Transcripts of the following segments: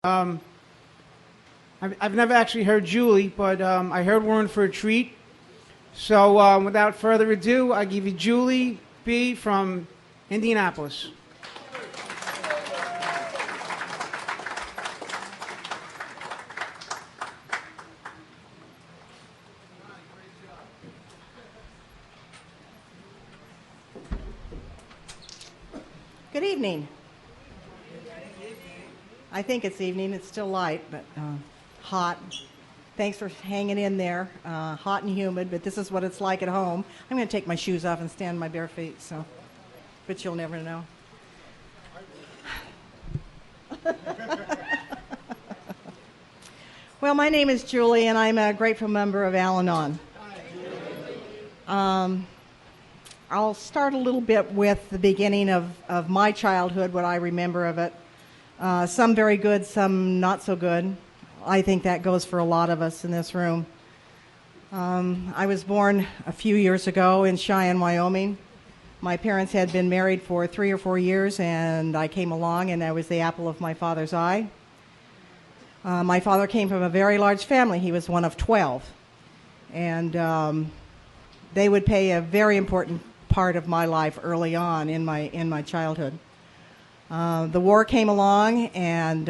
Um, I've never actually heard Julie, but I heard we're in for a treat. So without further ado, I give you Julie B. from Indianapolis. Good evening. I think it's evening. It's still light, but hot. Thanks for hanging in there. Hot and humid, but this is what it's like at home. I'm going to take my shoes off and stand on my bare feet, but you'll never know. Well, my name is Julie, and I'm a grateful member of Al-Anon. I'll start a little bit with the beginning of my childhood, what I remember of it. Some very good, some not so good. I think that goes for a lot of us in this room. I was born a few years ago in Cheyenne, Wyoming. My parents had been married for 3 or 4 years, and I came along, and I was the apple of my father's eye. My father came from a very large family. He was one of 12. And they would play a very important part of my life early on in my childhood. The war came along, and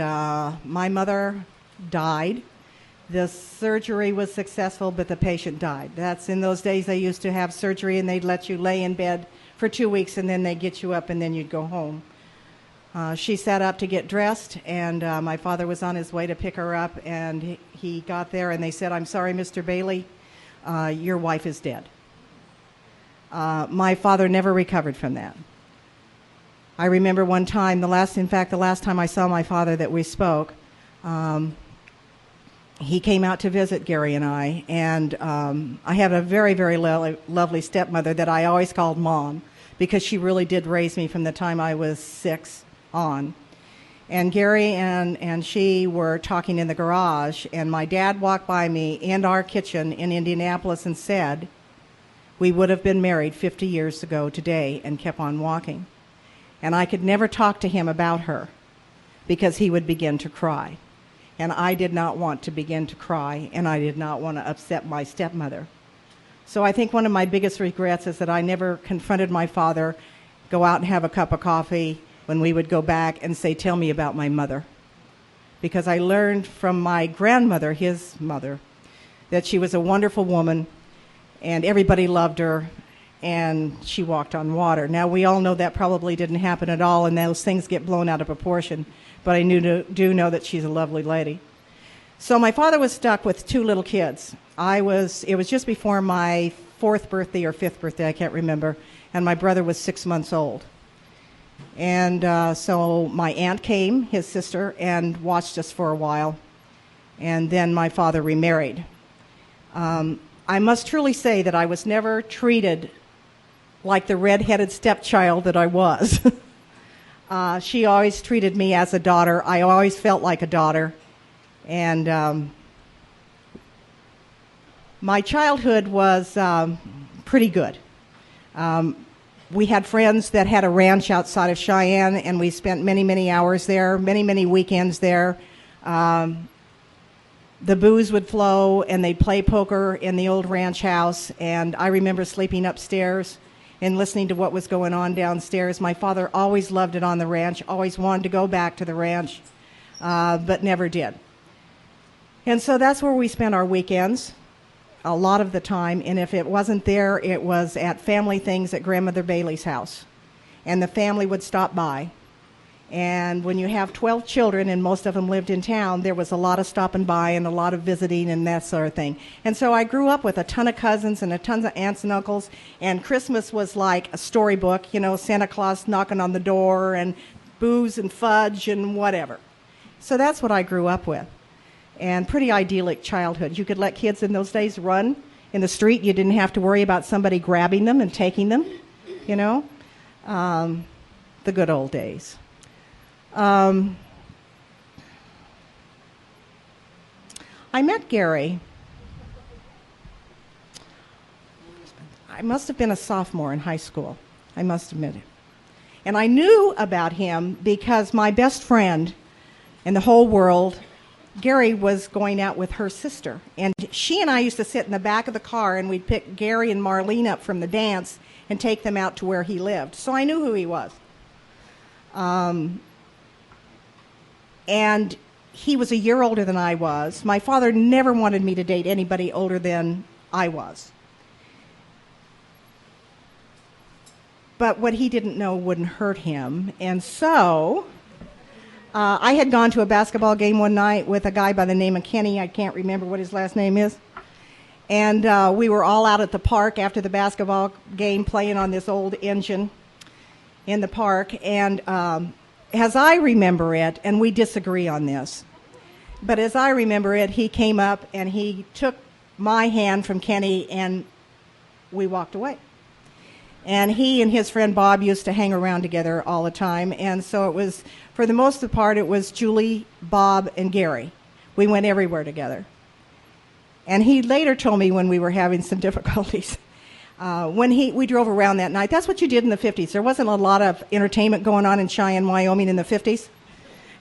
my mother died. The surgery was successful, but the patient died. That's in those days they used to have surgery, and they'd let you lay in bed for 2 weeks, and then they'd get you up, and then you'd go home. She sat up to get dressed, and my father was on his way to pick her up, and he got there, and they said, "I'm sorry, Mr. Bailey, your wife is dead." My father never recovered from that. I remember one time, the last time I saw my father that we spoke, he came out to visit Gary and I, and I have a very, very lovely stepmother that I always called Mom, because she really did raise me from the time I was 6 on. And Gary and she were talking in the garage, and my dad walked by me in our kitchen in Indianapolis and said, "We would have been married 50 years ago today," and kept on walking. And I could never talk to him about her because he would begin to cry. And I did not want to begin to cry, and I did not want to upset my stepmother. So I think one of my biggest regrets is that I never confronted my father, go out and have a cup of coffee when we would go back and say, "Tell me about my mother." Because I learned from my grandmother, his mother, that she was a wonderful woman, and everybody loved her, and she walked on water. Now, we all know that probably didn't happen at all, and those things get blown out of proportion, but I do know that she's a lovely lady. So my father was stuck with 2 little kids. It was just before my 4th birthday or 5th birthday, I can't remember, and my brother was 6 months old. And so my aunt came, his sister, and watched us for a while, and then my father remarried. I must truly say that I was never treated like the red-headed stepchild that I was. She always treated me as a daughter. I always felt like a daughter. And my childhood was pretty good. We had friends that had a ranch outside of Cheyenne, and we spent many, many hours there, many, many weekends there. The booze would flow, and they'd play poker in the old ranch house, and I remember sleeping upstairs and listening to what was going on downstairs. My father always loved it on the ranch, always wanted to go back to the ranch, but never did. And so that's where we spent our weekends a lot of the time, and if it wasn't there, it was at family things at Grandmother Bailey's house, and the family would stop by. And when you have 12 children and most of them lived in town, there was a lot of stopping by and a lot of visiting and that sort of thing. And so I grew up with a ton of cousins and a ton of aunts and uncles, and Christmas was like a storybook, Santa Claus knocking on the door and booze and fudge and whatever. So that's what I grew up with. And pretty idyllic childhood. You could let kids in those days run in the street. You didn't have to worry about somebody grabbing them and taking them, the good old days. I met Gary. I must have been a sophomore in high school. I must admit it. And I knew about him because my best friend in the whole world, Gary was going out with her sister. And she and I used to sit in the back of the car, and we'd pick Gary and Marlene up from the dance and take them out to where he lived. So I knew who he was. And he was a year older than I was. My father never wanted me to date anybody older than I was. But what he didn't know wouldn't hurt him. And so I had gone to a basketball game one night with a guy by the name of Kenny. I can't remember what his last name is. And we were all out at the park after the basketball game playing on this old engine in the park. And as I remember it, and we disagree on this, but as I remember it, he came up and he took my hand from Kenny and we walked away. And he and his friend Bob used to hang around together all the time. And so it was, for the most part, it was Julie, Bob, and Gary. We went everywhere together. And he later told me when we were having some difficulties, when we drove around that night, that's what you did in the 50s. There wasn't a lot of entertainment going on in Cheyenne, Wyoming in the 50s.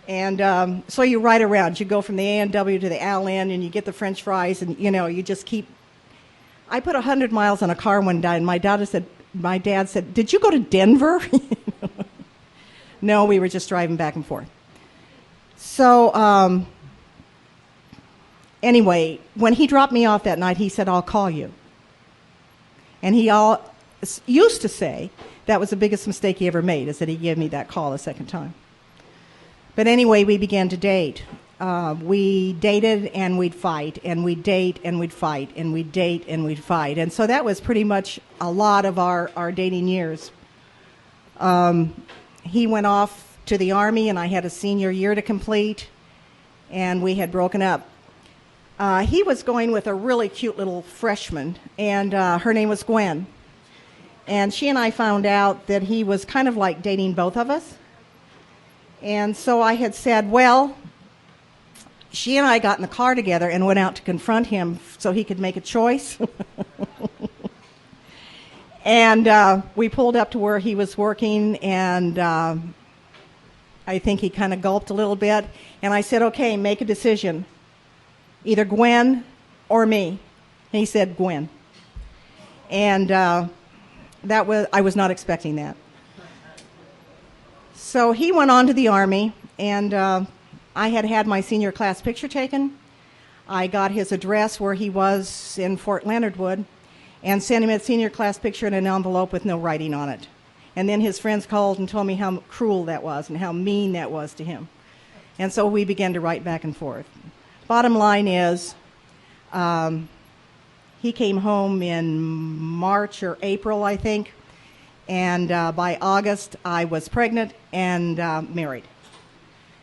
And so you ride around. You go from the A&W to the Al-Inn, and you get the French fries, and, you know, you just keep. I put 100 miles on a car one day, and my dad said, "Did you go to Denver?" No, we were just driving back and forth. So anyway, when he dropped me off that night, he said, "I'll call you." And he used to say that was the biggest mistake he ever made, is that he gave me that call a second time. But anyway, we began to date. We dated and we'd fight, and we'd date and we'd fight, and we'd date and we'd fight. And so that was pretty much a lot of our dating years. He went off to the Army, and I had a senior year to complete, and we had broken up. He was going with a really cute little freshman, and her name was Gwen. And she and I found out that he was kind of like dating both of us. And so I had said, well, she and I got in the car together and went out to confront him so he could make a choice. And we pulled up to where he was working, and I think he kind of gulped a little bit. And I said, okay, make a decision. Either Gwen or me. And he said, Gwen. And I was not expecting that. So he went on to the Army, and I had my senior class picture taken. I got his address where he was in Fort Leonard Wood and sent him a senior class picture in an envelope with no writing on it. And then his friends called and told me how cruel that was and how mean that was to him. And so we began to write back and forth. Bottom line is, he came home in March or April, I think, and by August I was pregnant and married.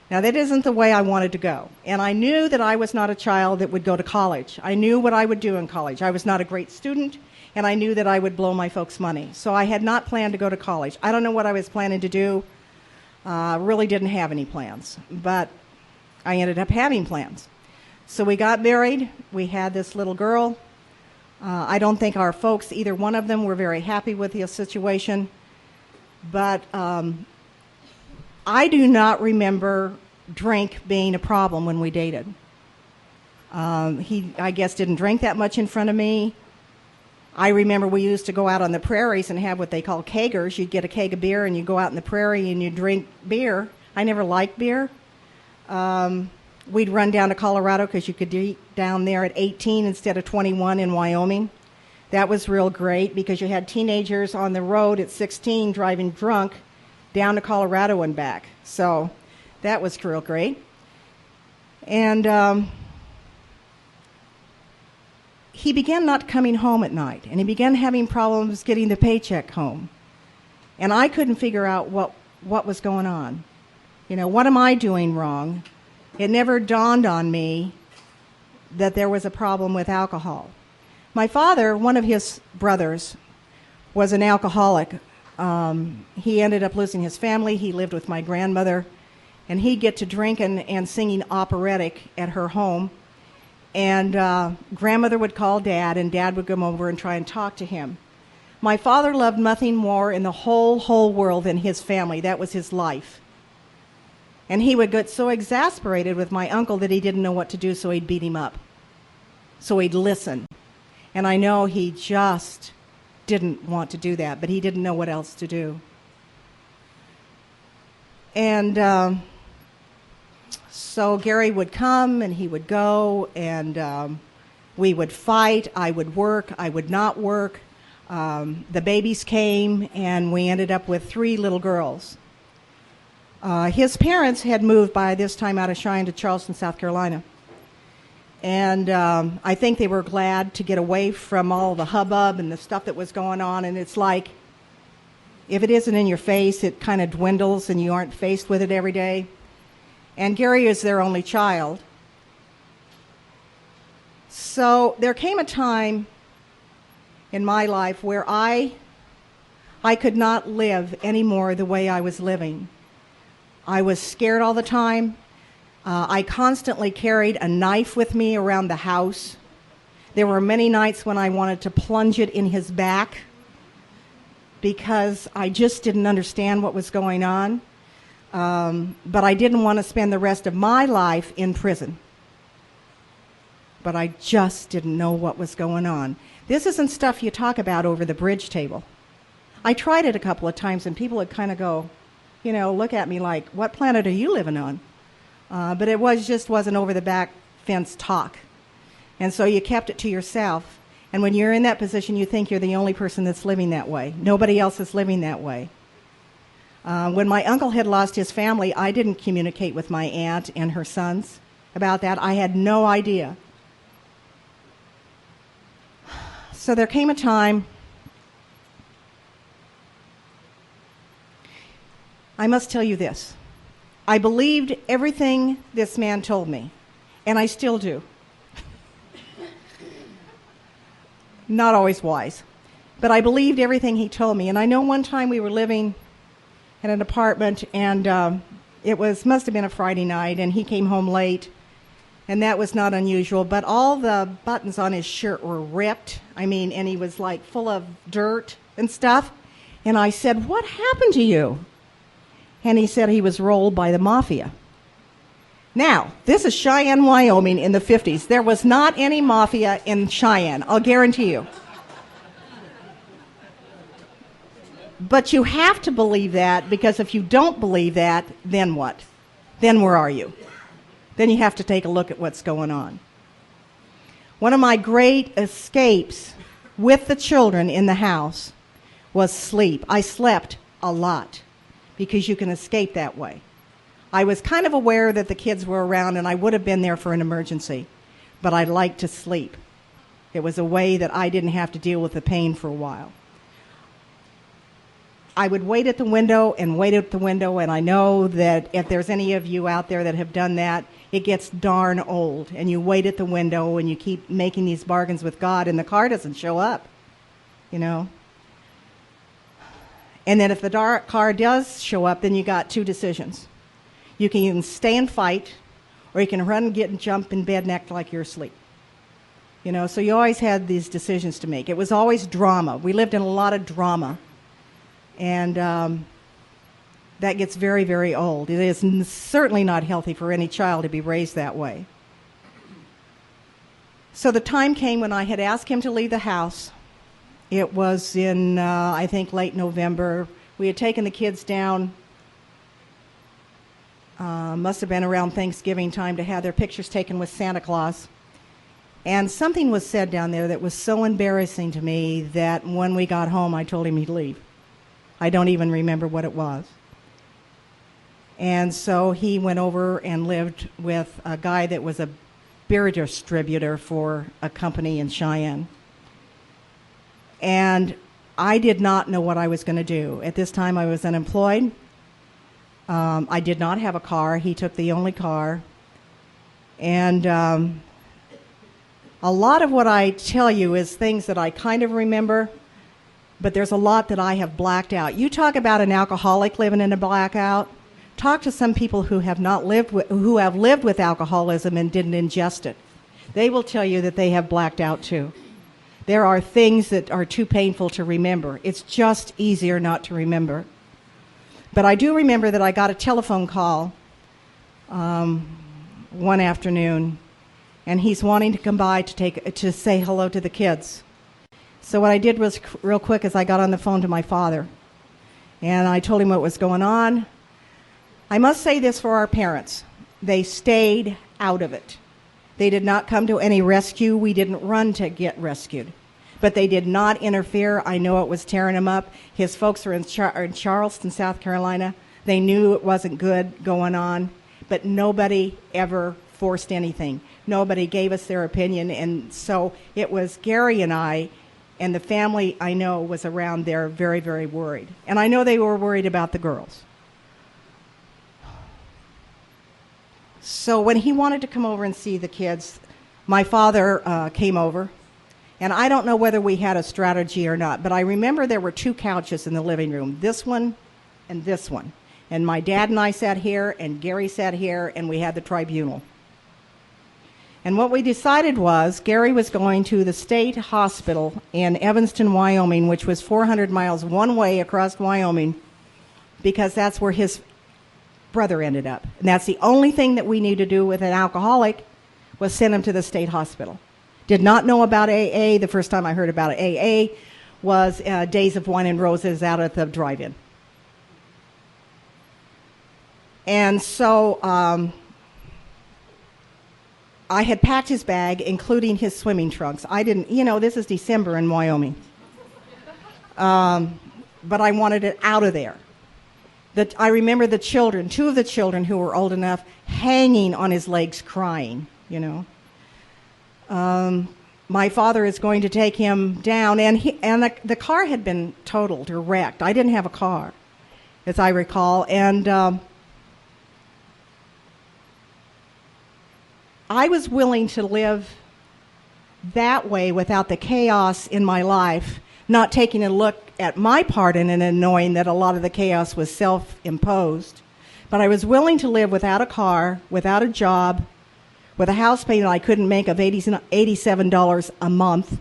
Now, that isn't the way I wanted to go. And I knew that I was not a child that would go to college. I knew what I would do in college. I was not a great student, and I knew that I would blow my folks' money. So I had not planned to go to college. I don't know what I was planning to do. Really didn't have any plans. But I ended up having plans. So we got married. We had this little girl. I don't think our folks, either one of them, were very happy with the situation. But I do not remember drink being a problem when we dated. He, I guess, didn't drink that much in front of me. I remember we used to go out on the prairies and have what they call kegers. You'd get a keg of beer and you'd go out in the prairie and you'd drink beer. I never liked beer. We'd run down to Colorado because you could eat down there at 18 instead of 21 in Wyoming. That was real great because you had teenagers on the road at 16 driving drunk down to Colorado and back. So that was real great. And he began not coming home at night, and he began having problems getting the paycheck home. And I couldn't figure out what was going on. You know, what am I doing wrong? It never dawned on me that there was a problem with alcohol. My father, one of his brothers, was an alcoholic. He ended up losing his family. He lived with my grandmother, and he'd get to drinking and singing operatic at her home. And grandmother would call Dad, and Dad would come over and try and talk to him. My father loved nothing more in the whole world than his family. That was his life. And he would get so exasperated with my uncle that he didn't know what to do, so he'd beat him up. So he'd listen. And I know he just didn't want to do that, but he didn't know what else to do. And so Gary would come and he would go, and we would fight. I would work. I would not work. The babies came, and we ended up with 3 little girls. His parents had moved by this time out of Cheyenne to Charleston, South Carolina. And I think they were glad to get away from all the hubbub and the stuff that was going on. And it's like, if it isn't in your face, it kind of dwindles and you aren't faced with it every day. And Gary is their only child. So there came a time in my life where I could not live anymore the way I was living. I was scared all the time. I constantly carried a knife with me around the house. There were many nights when I wanted to plunge it in his back because I just didn't understand what was going on. But I didn't want to spend the rest of my life in prison. But I just didn't know what was going on. This isn't stuff you talk about over the bridge table. I tried it a couple of times, and people would kind of go, look at me like, what planet are you living on? But it wasn't over the back fence talk. And so you kept it to yourself. And when you're in that position, you think you're the only person that's living that way. Nobody else is living that way. When my uncle had lost his family, I didn't communicate with my aunt and her sons about that. I had no idea. So there came a time, I must tell you this. I believed everything this man told me, and I still do. Not always wise, but I believed everything he told me. And I know one time we were living in an apartment, and it must have been a Friday night, and he came home late, and that was not unusual. But all the buttons on his shirt were ripped. And he was like full of dirt and stuff. And I said, "What happened to you?" And he said he was rolled by the mafia. Now, this is Cheyenne, Wyoming in the 50s. There was not any mafia in Cheyenne, I'll guarantee you. But you have to believe that, because if you don't believe that, then what? Then where are you? Then you have to take a look at what's going on. One of my great escapes with the children in the house was sleep. I slept a lot, because you can escape that way. I was kind of aware that the kids were around and I would have been there for an emergency, but I liked to sleep. It was a way that I didn't have to deal with the pain for a while. I would wait at the window, and I know that if there's any of you out there that have done that, it gets darn old. And you wait at the window and you keep making these bargains with God, and the car doesn't show up, And then if the car does show up, then you got 2 decisions. You can either stay and fight, or you can run, get, and jump in bed and act like you're asleep. So you always had these decisions to make. It was always drama. We lived in a lot of drama. And that gets very, very old. It is certainly not healthy for any child to be raised that way. So the time came when I had asked him to leave the house. It was in, I think, late November. We had taken the kids down, must have been around Thanksgiving time, to have their pictures taken with Santa Claus. And something was said down there that was so embarrassing to me that when we got home, I told him he'd leave. I don't even remember what it was. And so he went over and lived with a guy that was a beer distributor for a company in Cheyenne. And I did not know what I was going to do. At this time, I was unemployed. I did not have a car. He took the only car. And a lot of what I tell you is things that I kind of remember, but there's a lot that I have blacked out. You talk about an alcoholic living in a blackout. Talk to some people who have lived with alcoholism and didn't ingest it. They will tell you that they have blacked out too. There are things that are too painful to remember. It's just easier not to remember. But I do remember that I got a telephone call one afternoon, and he's wanting to come by to say hello to the kids. So what I did was, real quick, is I got on the phone to my father, and I told him what was going on. I must say this for our parents. They stayed out of it. They did not come to any rescue. We didn't run to get rescued. But they did not interfere. I know it was tearing him up. His folks are in Charleston, South Carolina. They knew it wasn't good going on, but nobody ever forced anything. Nobody gave us their opinion, and so it was Gary and I, and the family I know was around there very, very worried. And I know they were worried about the girls. So when he wanted to come over and see the kids, my father came over. And I don't know whether we had a strategy or not, but I remember there were two couches in the living room, this one and this one. And my dad and I sat here, and Gary sat here, and we had the tribunal. And what we decided was Gary was going to the state hospital in Evanston, Wyoming, which was 400 miles one way across Wyoming, because that's where his brother ended up. And that's the only thing that we need to do with an alcoholic, was send him to the state hospital. Did not know about AA. The first time I heard about AA was Days of Wine and Roses out at the drive-in. And so I had packed his bag, including his swimming trunks. I didn't, this is December in Wyoming. But I wanted it out of there. I remember the children, two of the children who were old enough, hanging on his legs crying, My father is going to take him down, and the car had been totaled or wrecked. I didn't have a car, as I recall, and I was willing to live that way without the chaos in my life, not taking a look at my part in it and knowing that a lot of the chaos was self-imposed. But I was willing to live without a car, without a job, with a house payment I couldn't make of $87 a month.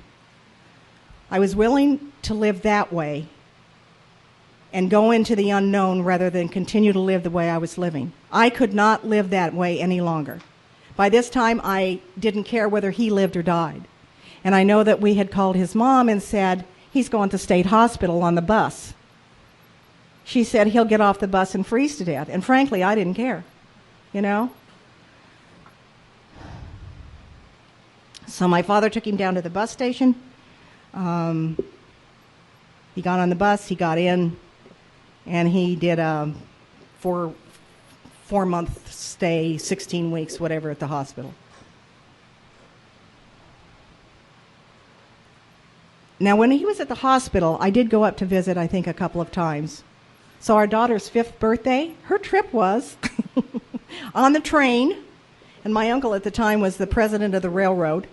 I was willing to live that way and go into the unknown rather than continue to live the way I was living. I could not live that way any longer. By this time, I didn't care whether he lived or died. And I know that we had called his mom and said, he's going to state hospital on the bus. She said he'll get off the bus and freeze to death. And frankly, I didn't care, So my father took him down to the bus station. He got on the bus, he got in, and he did a four-month stay, 16 weeks, whatever, at the hospital. Now, when he was at the hospital, I did go up to visit, I think, a couple of times. So our daughter's 5th birthday, her trip was on the train, and my uncle at the time was the president of the railroad.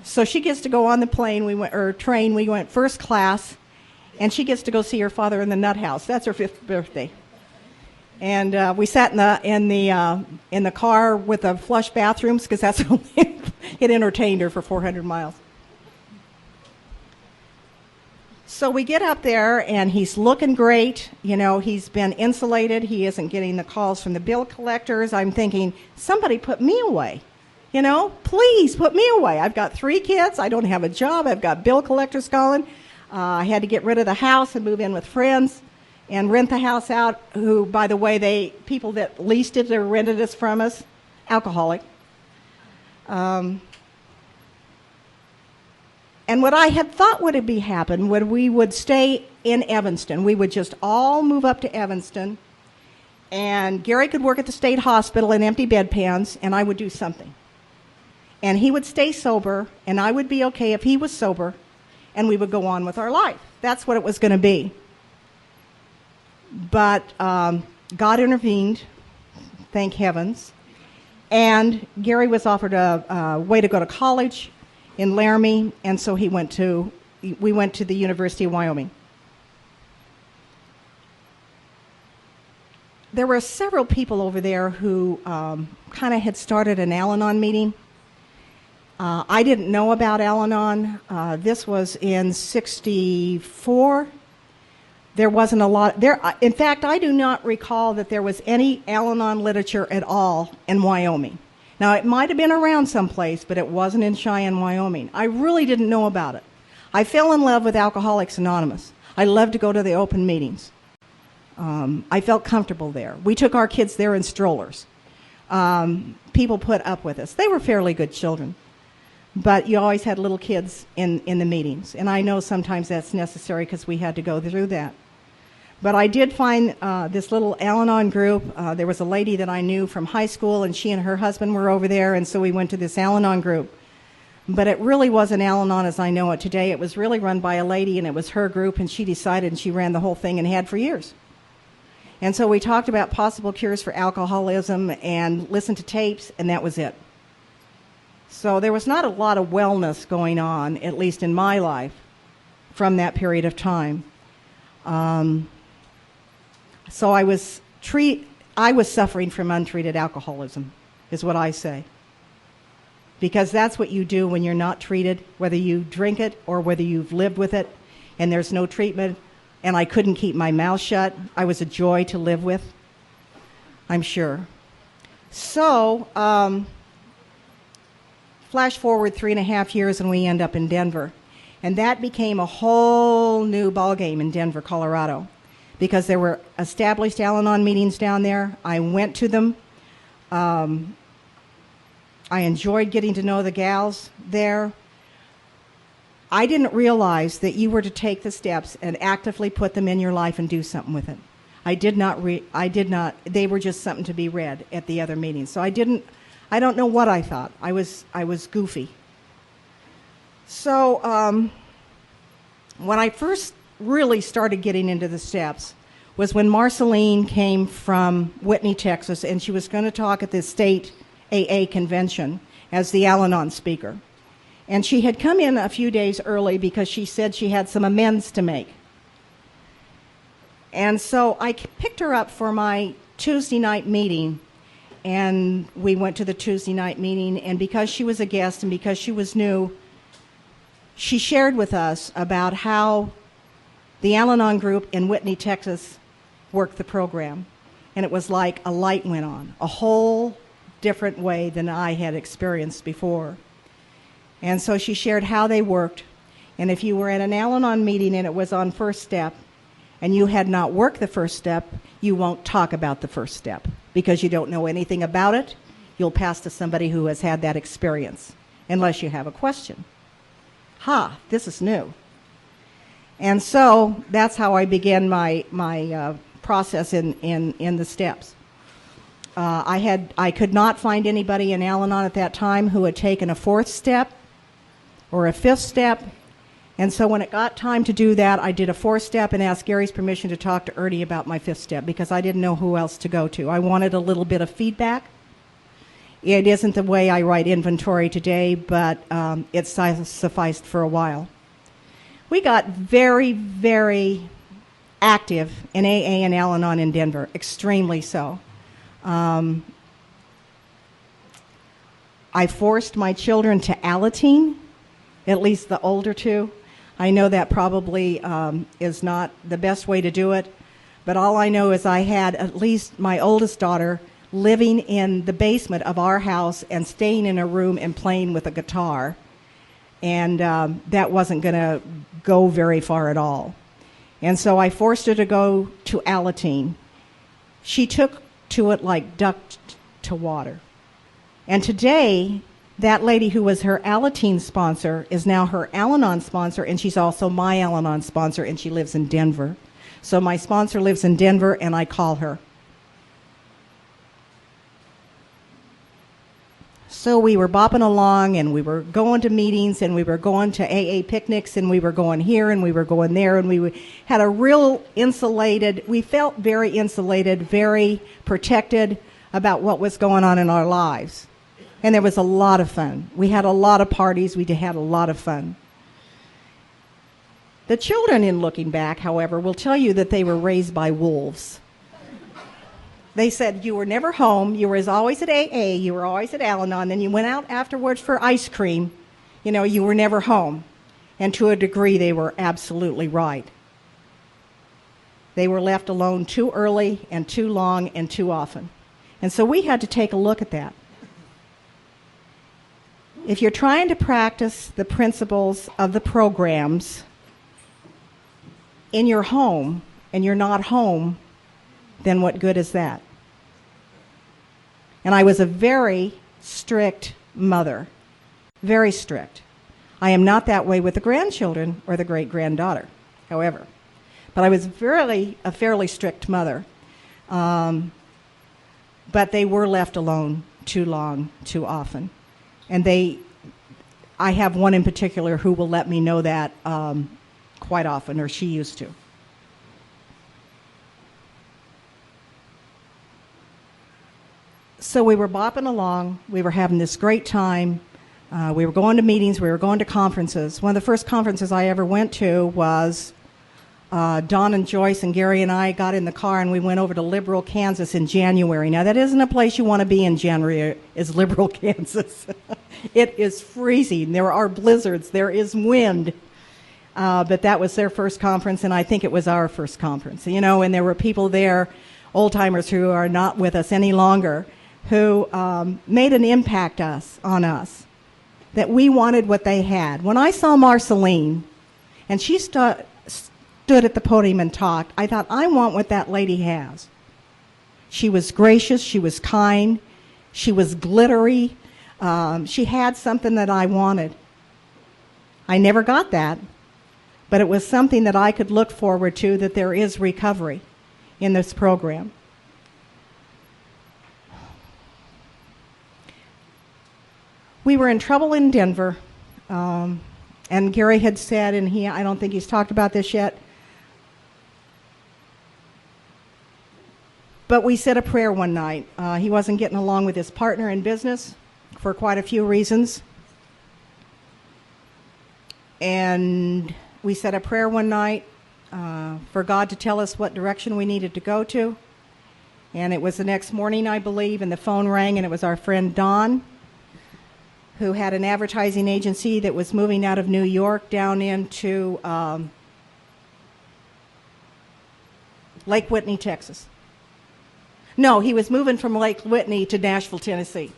So she gets to go on the train. We went first class, and she gets to go see her father in the nut house. That's her 5th birthday. And we sat in the car with the flush bathrooms, because that's it entertained her for 400 miles. So we get up there, and he's looking great. He's been insulated. He isn't getting the calls from the bill collectors. I'm thinking, somebody put me away. Please put me away. I've got 3 kids. I don't have a job. I've got bill collectors calling. I had to get rid of the house and move in with friends and rent the house out, who, by the way, people that leased it or rented it from us, alcoholic. And what I had thought would happen when we would stay in Evanston, we would just all move up to Evanston, and Gary could work at the state hospital in empty bedpans, and I would do something. And he would stay sober, and I would be okay if he was sober, and we would go on with our life. That's what it was going to be. But God intervened, thank heavens, and Gary was offered a way to go to college in Laramie, and so we went to the University of Wyoming. There were several people over there who kind of had started an Al-Anon meeting. I didn't know about Al-Anon. This was in '64. there wasn't a lot there. In fact, I do not recall that there was any Al-Anon literature at all in Wyoming. Now, it might have been around someplace, but it wasn't in Cheyenne, Wyoming. I really didn't know about it. I fell in love with Alcoholics Anonymous. I loved to go to the open meetings. I felt comfortable there. We took our kids there in strollers. People put up with us. They were fairly good children. But you always had little kids in the meetings. And I know sometimes that's necessary because we had to go through that. But I did find this little Al-Anon group. There was a lady that I knew from high school, and she and her husband were over there, and so we went to this Al-Anon group. But it really wasn't Al-Anon as I know it today. It was really run by a lady, and it was her group, and she decided, and she ran the whole thing and had for years. And so we talked about possible cures for alcoholism and listened to tapes, and that was it. So there was not a lot of wellness going on, at least in my life, from that period of time. So I was suffering from untreated alcoholism, is what I say. Because that's what you do when you're not treated, whether you drink it or whether you've lived with it, and there's no treatment, and I couldn't keep my mouth shut. I was a joy to live with, I'm sure. So, flash forward 3.5 years, and we end up in Denver. And that became a whole new ballgame in Denver, Colorado, because there were established Al-Anon meetings down there. I went to them. I enjoyed getting to know the gals there. I didn't realize that you were to take the steps and actively put them in your life and do something with it. I did not, they were just something to be read at the other meetings. So I don't know what I thought. I was goofy. So when I first really started getting into the steps was when Marceline came from Whitney, Texas, and she was going to talk at the state AA convention as the Al-Anon speaker. And she had come in a few days early because she said she had some amends to make. And so I picked her up for my Tuesday night meeting, and we went to the Tuesday night meeting, and because she was a guest and because she was new, she shared with us about how the Al-Anon group in Whitney, Texas worked the program. And it was like a light went on, a whole different way than I had experienced before. And so she shared how they worked. And if you were at an Al-Anon meeting and it was on first step, and you had not worked the first step, you won't talk about the first step because you don't know anything about it. You'll pass to somebody who has had that experience, unless you have a question. This is new. And so that's how I began my process in the steps. I could not find anybody in Al-Anon at that time who had taken a fourth step or a fifth step. And so when it got time to do that, I did a fourth step and asked Gary's permission to talk to Ernie about my fifth step because I didn't know who else to go to. I wanted a little bit of feedback. It isn't the way I write inventory today, but it sufficed for a while. We got very, very active in AA and Al-Anon in Denver, extremely so. I forced my children to Alateen, at least the older two. I know that probably is not the best way to do it, but all I know is I had at least my oldest daughter living in the basement of our house and staying in a room and playing with a guitar, and that wasn't going to go very far at all. And so I forced her to go to Alateen. She took to it like duck to water. And today, that lady who was her Alateen sponsor is now her Al-Anon sponsor, and she's also my Al-Anon sponsor, and she lives in Denver. So my sponsor lives in Denver, and I call her. So we were bopping along, and we were going to meetings, and we were going to AA picnics, and we were going here, and we were going there, and we had a real insulated, we felt very insulated, very protected about what was going on in our lives. And there was a lot of fun. We had a lot of parties. We had a lot of fun. The children, in looking back, however, will tell you that they were raised by wolves. They said you were never home. You were always at AA. You were always at Al-Anon. Then you went out afterwards for ice cream. You know, you were never home. And to a degree, they were absolutely right. They were left alone too early and too long and too often. And so we had to take a look at that. If you're trying to practice the principles of the programs in your home and you're not home, then what good is that? And I was a very strict mother, very strict. I am not that way with the grandchildren or the great-granddaughter, however. But I was a fairly strict mother. But they were left alone too long, too often. And I have one in particular who will let me know that quite often, or she used to. So we were bopping along. We were having this great time. We were going to meetings. We were going to conferences. One of the first conferences I ever went to was Don and Joyce and Gary and I got in the car and we went over to Liberal, Kansas in January. Now, that isn't a place you want to be in January, is Liberal, Kansas. It is freezing. There are blizzards. There is wind. But that was their first conference, and I think it was our first conference. You know, and there were people there, old-timers who are not with us any longer, who made an impact on us, that we wanted what they had. When I saw Marceline, and she stood at the podium and talked, I thought, I want what that lady has. She was gracious, she was kind, she was glittery, she had something that I wanted. I never got that, but it was something that I could look forward to, that there is recovery in this program. We were in trouble in Denver, and Gary had said, and I don't think he's talked about this yet, but we said a prayer one night. He wasn't getting along with his partner in business for quite a few reasons. And we said a prayer one night for God to tell us what direction we needed to go to. And it was the next morning, I believe, and the phone rang, and it was our friend Don, who had an advertising agency that was moving out of New York down into Lake Whitney, Texas. No, he was moving from Lake Whitney to Nashville, Tennessee.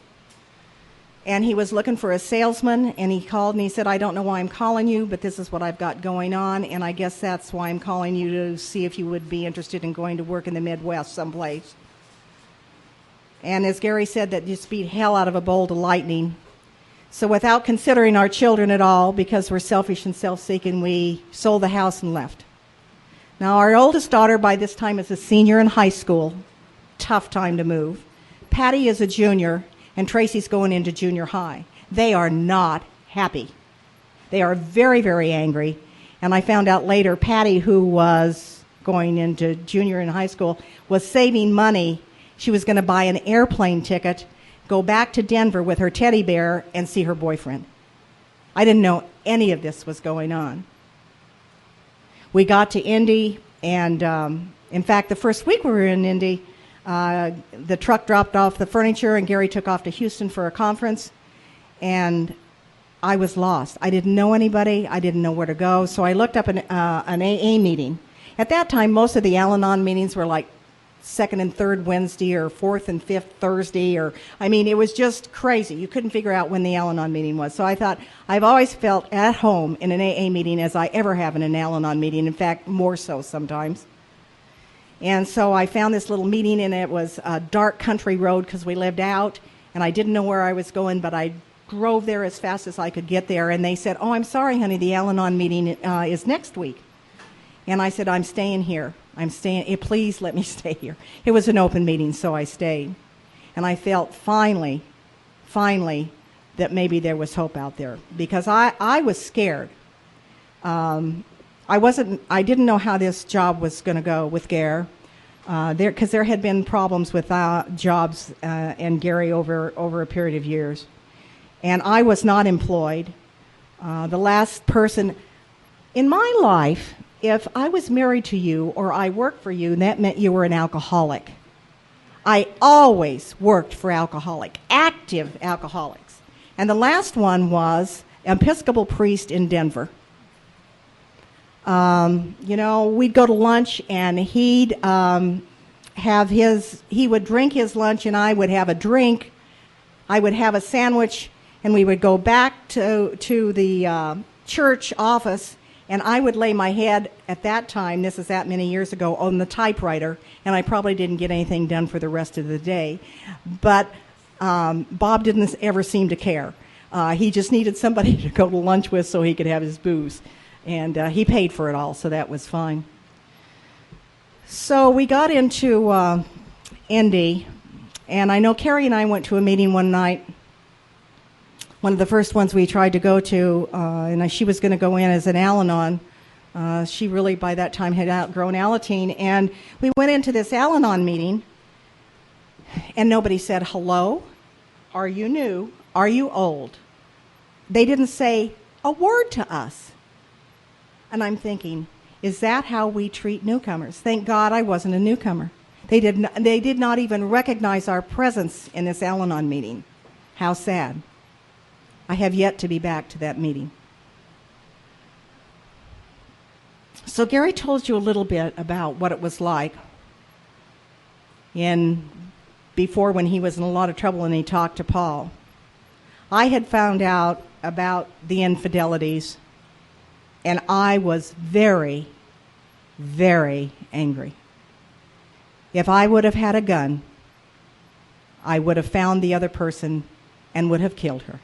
And he was looking for a salesman, and he called and he said, I don't know why I'm calling you, but this is what I've got going on, and I guess that's why I'm calling you, to see if you would be interested in going to work in the Midwest someplace. And as Gary said, that just beat hell out of a bolt of lightning. So without considering our children at all, because we're selfish and self-seeking, we sold the house and left. Now, our oldest daughter by this time is a senior in high school. Tough time to move. Patty is a junior, and Tracy's going into junior high. They are not happy. They are very, very angry. And I found out later, Patty, who was going into junior in high school, was saving money. She was going to buy an airplane ticket, go back to Denver with her teddy bear, and see her boyfriend. I didn't know any of this was going on. We got to Indy, and in fact, the first week we were in Indy, the truck dropped off the furniture, and Gary took off to Houston for a conference, and I was lost. I didn't know anybody. I didn't know where to go, so I looked up an AA meeting. At that time, most of the Al-Anon meetings were like second and third Wednesday or fourth and fifth Thursday, it was just crazy. You couldn't figure out when the Al-Anon meeting was. So I thought, I've always felt at home in an AA meeting as I ever have in an Al-Anon meeting, in fact, more so sometimes. And so I found this little meeting, and it was a dark country road because we lived out, and I didn't know where I was going, but I drove there as fast as I could get there, and they said, oh, I'm sorry, honey, the Al-Anon meeting is next week. And I said, I'm staying here. Please let me stay here. It was an open meeting, so I stayed. And I felt finally, that maybe there was hope out there, because I was scared. I didn't know how this job was going to go with Gare, because there had been problems with jobs and Gary over a period of years. And I was not employed. The last person in my life, if I was married to you or I worked for you, that meant you were an alcoholic. I always worked for active alcoholics. And the last one was an Episcopal priest in Denver. We'd go to lunch, and he would drink his lunch, and I would have a drink. I would have a sandwich, and we would go back to the church office, and I would lay my head at that time, this is that many years ago, on the typewriter, and I probably didn't get anything done for the rest of the day. But Bob didn't ever seem to care. He just needed somebody to go to lunch with so he could have his booze. And he paid for it all, so that was fine. So we got into Indy, and I know Carrie and I went to a meeting one night, one of the first ones we tried to go to, and she was going to go in as an Al-Anon. She really, by that time, had outgrown Alateen, and we went into this Al-Anon meeting, and nobody said, hello, are you new, are you old? They didn't say a word to us. And I'm thinking, is that how we treat newcomers? Thank God I wasn't a newcomer. They did not even recognize our presence in this Al-Anon meeting. How sad. I have yet to be back to that meeting. So Gary told you a little bit about what it was like before when he was in a lot of trouble and he talked to Paul. I had found out about the infidelities, and I was very, very angry. If I would have had a gun, I would have found the other person and would have killed her.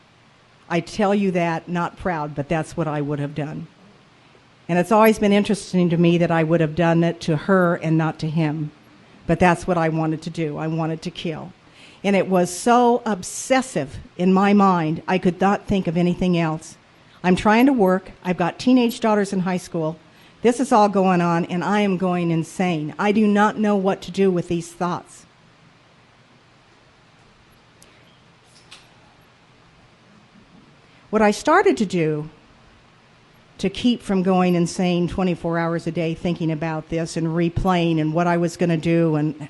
I tell you that, not proud, but that's what I would have done. And it's always been interesting to me that I would have done it to her and not to him. But that's what I wanted to do. I wanted to kill. And it was so obsessive in my mind, I could not think of anything else. I'm trying to work. I've got teenage daughters in high school. This is all going on, and I am going insane. I do not know what to do with these thoughts. What I started to do to keep from going insane 24 hours a day thinking about this and replaying and what I was going to do and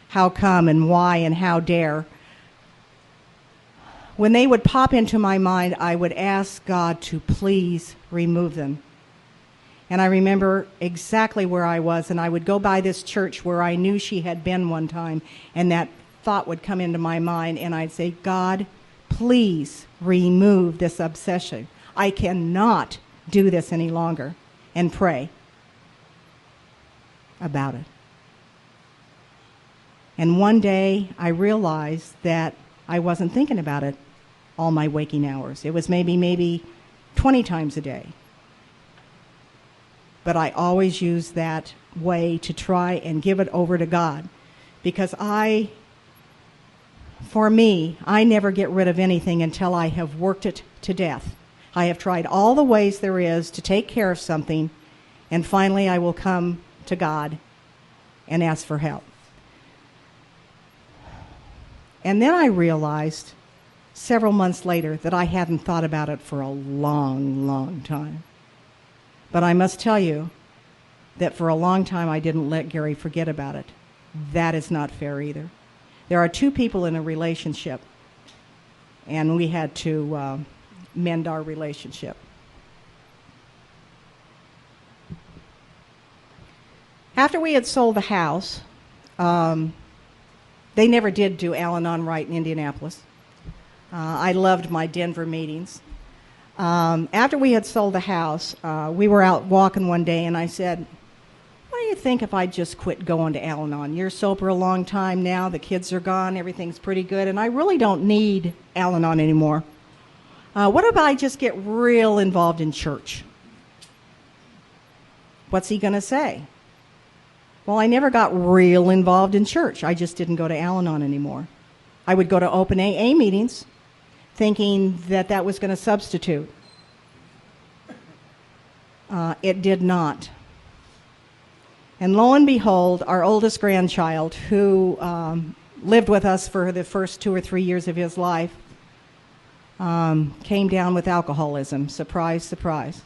how come and why and how dare, when they would pop into my mind, I would ask God to please remove them. And I remember exactly where I was, and I would go by this church where I knew she had been one time, and that thought would come into my mind, and I'd say, God, please remove this obsession. I cannot do this any longer, and pray about it. And one day I realized that I wasn't thinking about it all my waking hours. It was maybe 20 times a day. But I always use that way to try and give it over to God, because for me, I never get rid of anything until I have worked it to death. I have tried all the ways there is to take care of something, and finally I will come to God and ask for help. And then I realized several months later that I hadn't thought about it for a long, long time. But I must tell you that for a long time I didn't let Gary forget about it. That is not fair either. There are two people in a relationship, and we had to mend our relationship. After we had sold the house, they never did do Al-Anon right in Indianapolis. I loved my Denver meetings. After we had sold the house, we were out walking one day, and I said, what do you think if I just quit going to Al-Anon? You're sober a long time now, the kids are gone, everything's pretty good, and I really don't need Al-Anon anymore. What if I just get real involved in church? What's he going to say? Well, I never got real involved in church. I just didn't go to Al-Anon anymore. I would go to open AA meetings thinking that that was going to substitute. It did not. And lo and behold, our oldest grandchild, who lived with us for the first 2 or 3 years of his life, came down with alcoholism. Surprise, surprise.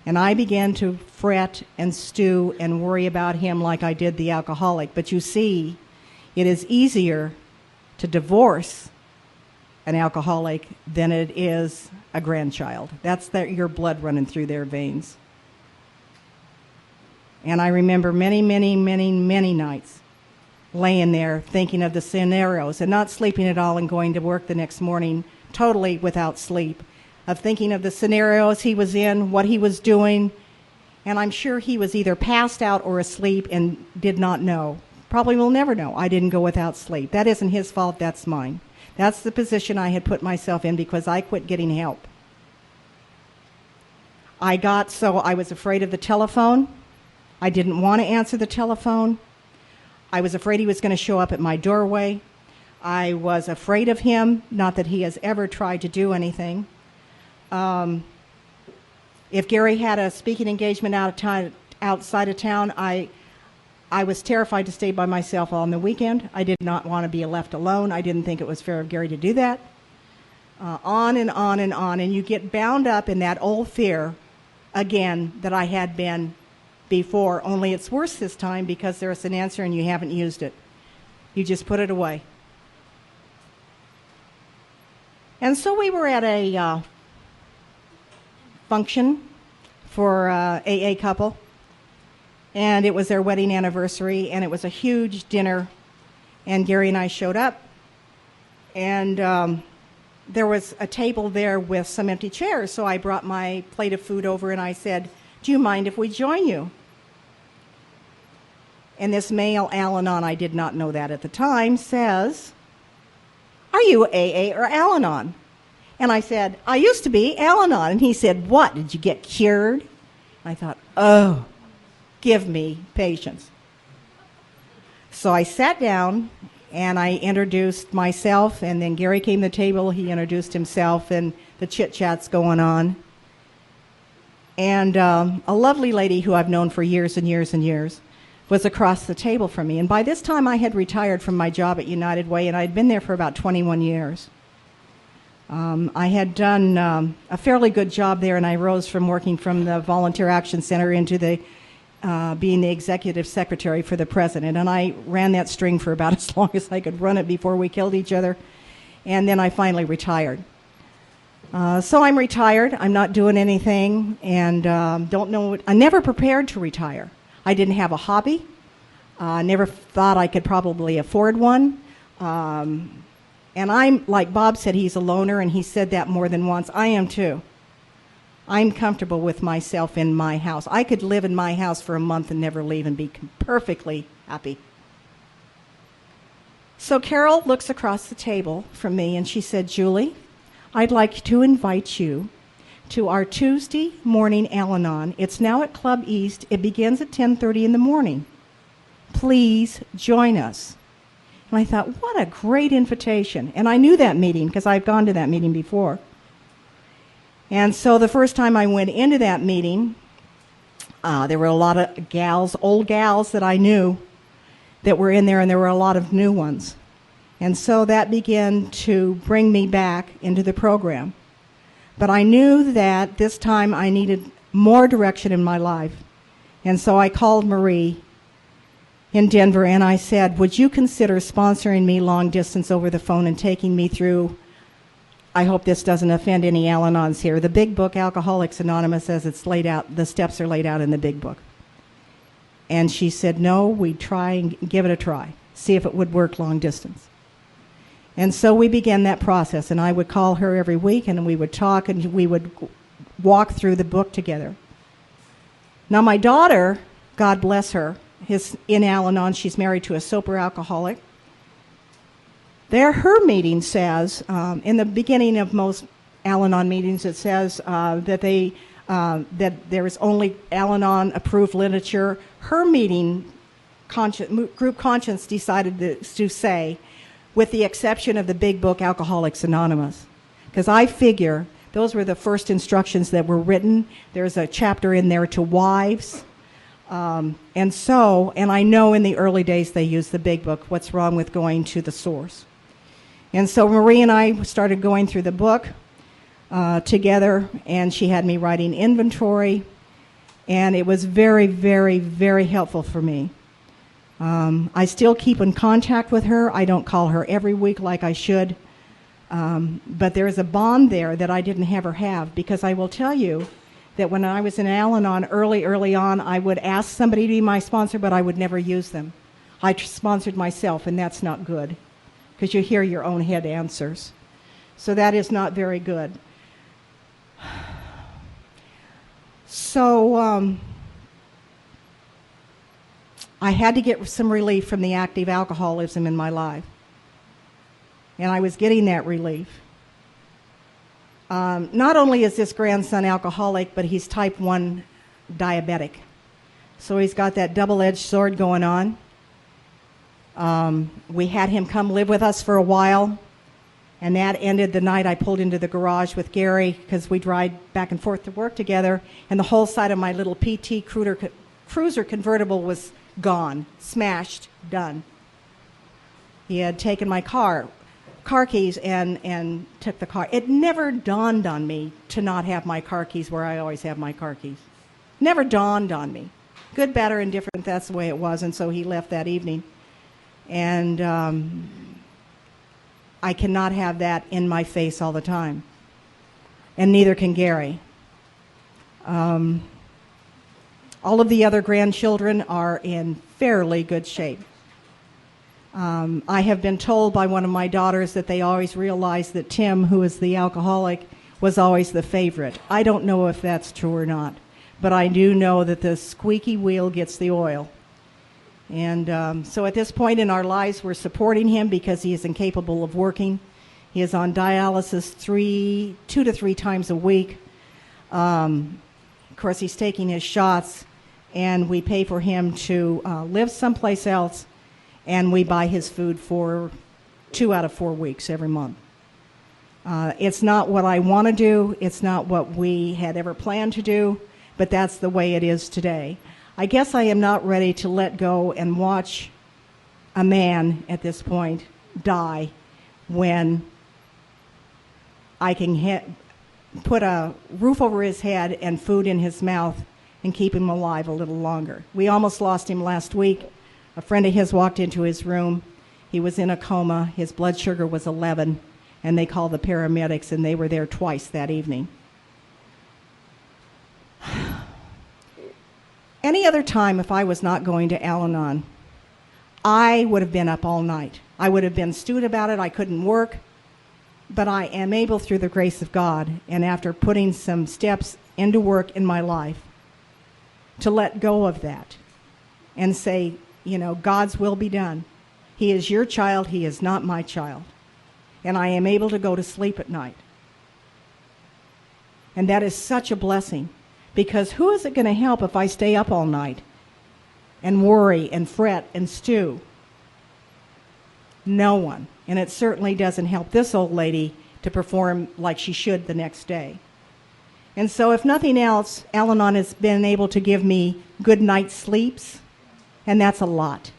And I began to fret and stew and worry about him like I did the alcoholic. But you see, it is easier to divorce an alcoholic than it is a grandchild. That's your blood running through their veins. And I remember many, many, many, many nights laying there thinking of the scenarios and not sleeping at all and going to work the next morning totally without sleep, of thinking of the scenarios he was in, what he was doing, and I'm sure he was either passed out or asleep and did not know. Probably will never know. I didn't go without sleep. That isn't his fault, that's mine. That's the position I had put myself in because I quit getting help. I was afraid of the telephone. I didn't want to answer the telephone. I was afraid he was going to show up at my doorway. I was afraid of him, not that he has ever tried to do anything. If Gary had a speaking engagement outside of town, I was terrified to stay by myself on the weekend. I did not want to be left alone. I didn't think it was fair of Gary to do that. On and on and on. And you get bound up in that old fear again that I had been before, only it's worse this time because there's an answer and you haven't used it. You just put it away. And so we were at a function for AA couple, and it was their wedding anniversary, and it was a huge dinner, and Gary and I showed up, and there was a table there with some empty chairs, so I brought my plate of food over and I said, "Do you mind if we join you?" And this male Al-Anon, I did not know that at the time, says, "Are you AA or Al-Anon?" And I said, "I used to be Al-Anon." And he said, "What, did you get cured?" I thought, oh, give me patience. So I sat down and I introduced myself, and then Gary came to the table, he introduced himself, and the chit-chat's going on. And a lovely lady who I've known for years and years and years was across the table from me. And by this time I had retired from my job at United Way, and I'd been there for about 21 years. I had done a fairly good job there, and I rose from working from the Volunteer Action Center into being the executive secretary for the president. And I ran that string for about as long as I could run it before we killed each other. And then I finally retired. So I'm retired. I'm not doing anything, and don't know. I never prepared to retire. I didn't have a hobby. I never thought I could probably afford one. And I'm, like Bob said, he's a loner, and he said that more than once. I am too. I'm comfortable with myself in my house. I could live in my house for a month and never leave and be perfectly happy. So Carol looks across the table from me, and she said, "Julie, I'd like to invite you to our Tuesday morning Al-Anon. It's now at Club East. It begins at 10:30 in the morning. Please join us." And I thought, what a great invitation. And I knew that meeting because I've gone to that meeting before. And so the first time I went into that meeting, there were a lot of gals, old gals that I knew that were in there, and there were a lot of new ones. And so that began to bring me back into the program. But I knew that this time I needed more direction in my life. And so I called Marie in Denver, and I said, "Would you consider sponsoring me long distance over the phone and taking me through," I hope this doesn't offend any Al-Anons here, the big book, Alcoholics Anonymous, as it's laid out, the steps are laid out in the big book. And she said, "No, we'd try and give it a try, see if it would work long distance." And so we began that process, and I would call her every week, and we would talk, and we would walk through the book together. Now my daughter, God bless her, is in Al-Anon. She's married to a sober alcoholic. Her meeting says, in the beginning of most Al-Anon meetings, it says that there is only Al-Anon approved literature. Her meeting, group conscience, decided to say, with the exception of the big book, Alcoholics Anonymous. Because I figure those were the first instructions that were written. There's a chapter in there to wives. And I know in the early days they used the big book, what's wrong with going to the source. And so Marie and I started going through the book together, and she had me writing inventory, and it was very, very, very helpful for me. I still keep in contact with her. I don't call her every week like I should, But there is a bond there that I didn't ever have, because I will tell you that when I was in Al-Anon early on, I would ask somebody to be my sponsor, but I would never use them. I sponsored myself, and that's not good, because you hear your own head answers. So that is not very good. So I had to get some relief from the active alcoholism in my life. And I was getting that relief. Not only is this grandson alcoholic, but he's type 1 diabetic. So he's got that double-edged sword going on. We had him come live with us for a while, and that ended the night I pulled into the garage with Gary, because we drive back and forth to work together, and the whole side of my little PT Cruiser convertible was gone, smashed, done. He had taken my car keys and took the car. It never dawned on me to not have my car keys where I always have my car keys. Never dawned on me. Good, bad, or indifferent, that's the way it was, and so he left that evening. And I cannot have that in my face all the time. And neither can Gary. All of the other grandchildren are in fairly good shape. I have been told by one of my daughters that they always realized that Tim, who is the alcoholic, was always the favorite. I don't know if that's true or not, but I do know that the squeaky wheel gets the oil. And so at this point in our lives, we're supporting him because he is incapable of working. He is on dialysis 2 to 3 times a week. Of course, he's taking his shots, and we pay for him to live someplace else, and we buy his food for 2 out of 4 weeks every month. It's not what I want to do. It's not what we had ever planned to do, but that's the way it is today. I guess I am not ready to let go and watch a man at this point die when I can put a roof over his head and food in his mouth and keep him alive a little longer. We almost lost him last week. A friend of his walked into his room. He was in a coma. His blood sugar was 11, and they called the paramedics, and they were there twice that evening. Any other time, if I was not going to Al-Anon, I would have been up all night. I would have been stewed about it. I couldn't work. But I am able, through the grace of God, and after putting some steps into work in my life, to let go of that and say, you know, God's will be done. He is your child. He is not my child. And I am able to go to sleep at night. And that is such a blessing. Because who is it going to help if I stay up all night and worry and fret and stew? No one. And it certainly doesn't help this old lady to perform like she should the next day. And so if nothing else, Al-Anon has been able to give me good night's sleeps, and that's a lot.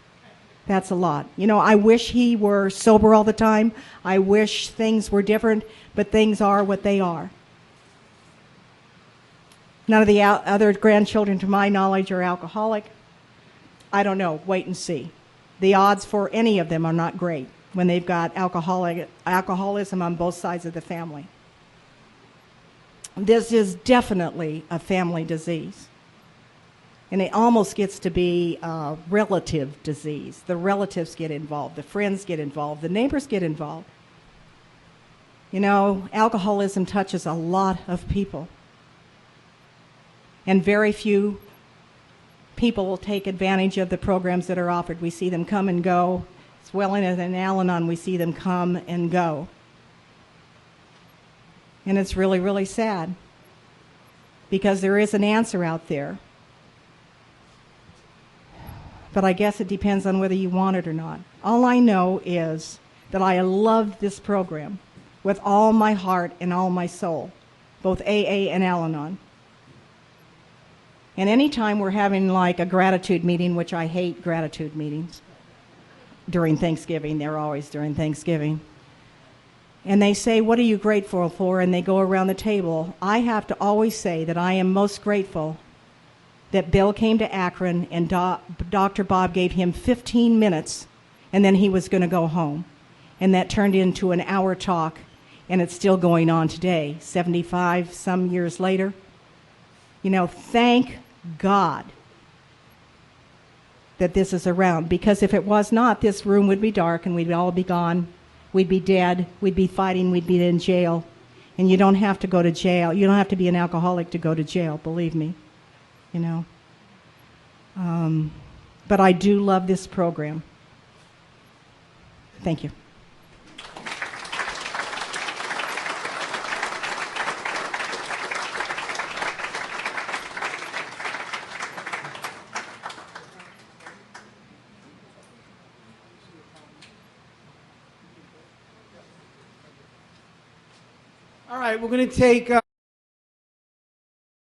That's a lot. You know, I wish he were sober all the time. I wish things were different, but things are what they are. None of the other grandchildren, to my knowledge, are alcoholic. I don't know. Wait and see. The odds for any of them are not great when they've got alcoholism on both sides of the family. This is definitely a family disease. And it almost gets to be a relative disease. The relatives get involved. The friends get involved. The neighbors get involved. You know, alcoholism touches a lot of people. And very few people will take advantage of the programs that are offered. We see them come and go. As well as in Al-Anon, we see them come and go. And it's really, really sad. Because there is an answer out there. But I guess it depends on whether you want it or not. All I know is that I love this program with all my heart and all my soul, both AA and Al-Anon. And anytime we're having like a gratitude meeting, which I hate gratitude meetings during Thanksgiving, they're always during Thanksgiving, and they say, what are you grateful for? And they go around the table. I have to always say that I am most grateful that Bill came to Akron and Dr. Bob gave him 15 minutes and then he was going to go home. And that turned into an hour talk. and it's still going on today, 75 some years later. You know, thank God that this is around, because if it was not, this room would be dark and we'd all be gone. We'd be dead. We'd be fighting. We'd be in jail. And you don't have to go to jail. You don't have to be an alcoholic to go to jail, believe me. You know. But I do love this program. Thank you. All right, we're going to take